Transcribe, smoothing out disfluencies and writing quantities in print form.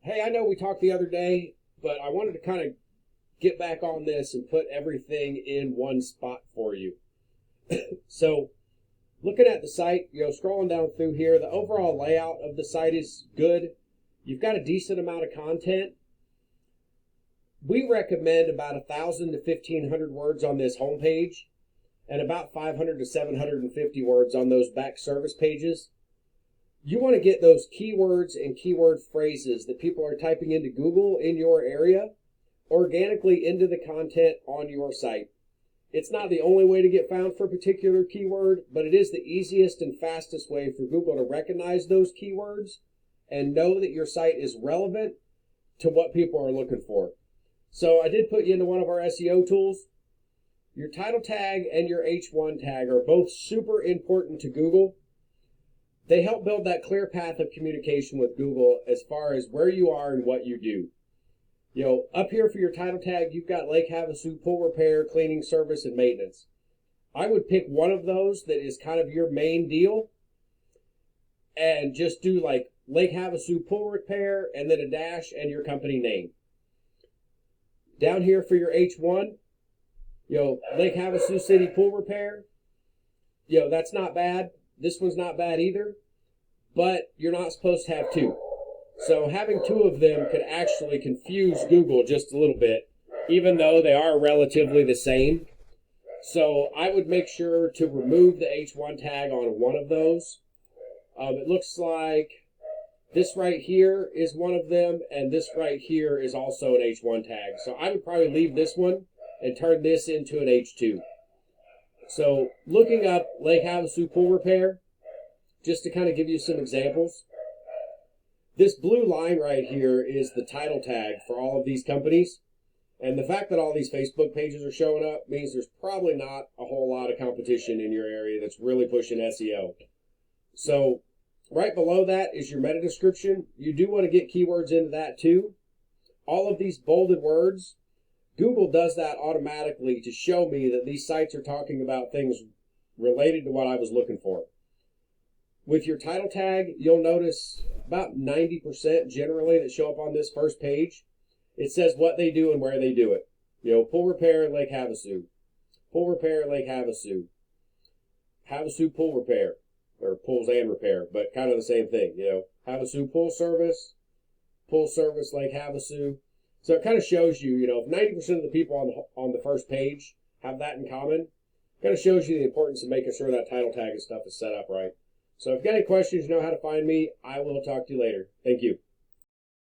Hey, I know we talked the other day, but I wanted to kind of get back on this and put everything in one spot for you. So, looking at the site, scrolling down through here, the overall layout of the site is good. You've got a decent amount of content. We recommend about 1,000 to 1,500 words on this homepage and about 500 to 750 words on those back service pages. You want to get those keywords and keyword phrases that people are typing into Google in your area organically into the content on your site. It's not the only way to get found for a particular keyword, but it is the easiest and fastest way for Google to recognize those keywords and know that your site is relevant to what people are looking for. So I did put you into one of our SEO tools. Your title tag and your H1 tag are both super important to Google. They help build that clear path of communication with Google as far as where you are and what you do. Up here for your title tag, you've got Lake Havasu pool repair, cleaning service, and maintenance. I would pick one of those that is kind of your main deal and just do like Lake Havasu pool repair and then a dash and your company name. Down here for your H1, Lake Havasu City pool repair. That's not bad. This one's not bad either, but you're not supposed to have two. So having two of them could actually confuse Google just a little bit, even though they are relatively the same. So I would make sure to remove the H1 tag on one of those. It looks like this right here is one of them, and this right here is also an H1 tag. So I would probably leave this one and turn this into an H2. So looking up Lake Havasu pool repair, just to kind of give you some examples, this blue line right here is the title tag for all of these companies. And the fact that all these Facebook pages are showing up means there's probably not a whole lot of competition in your area that's really pushing SEO. So right below that is your meta description. You do want to get keywords into that too. All of these bolded words, Google does that automatically to show me that these sites are talking about things related to what I was looking for. With your title tag, you'll notice about 90% generally that show up on this first page. It says what they do and where they do it. Pool repair, Lake Havasu. Pool repair, Lake Havasu. Havasu pool repair, or pools and repair, but kind of the same thing. Havasu pool service, Lake Havasu. So it kind of shows you, if 90% of the people on the first page have that in common, it kind of shows you the importance of making sure that title tag and stuff is set up right. So if you've got any questions, you know how to find me. I will talk to you later. Thank you.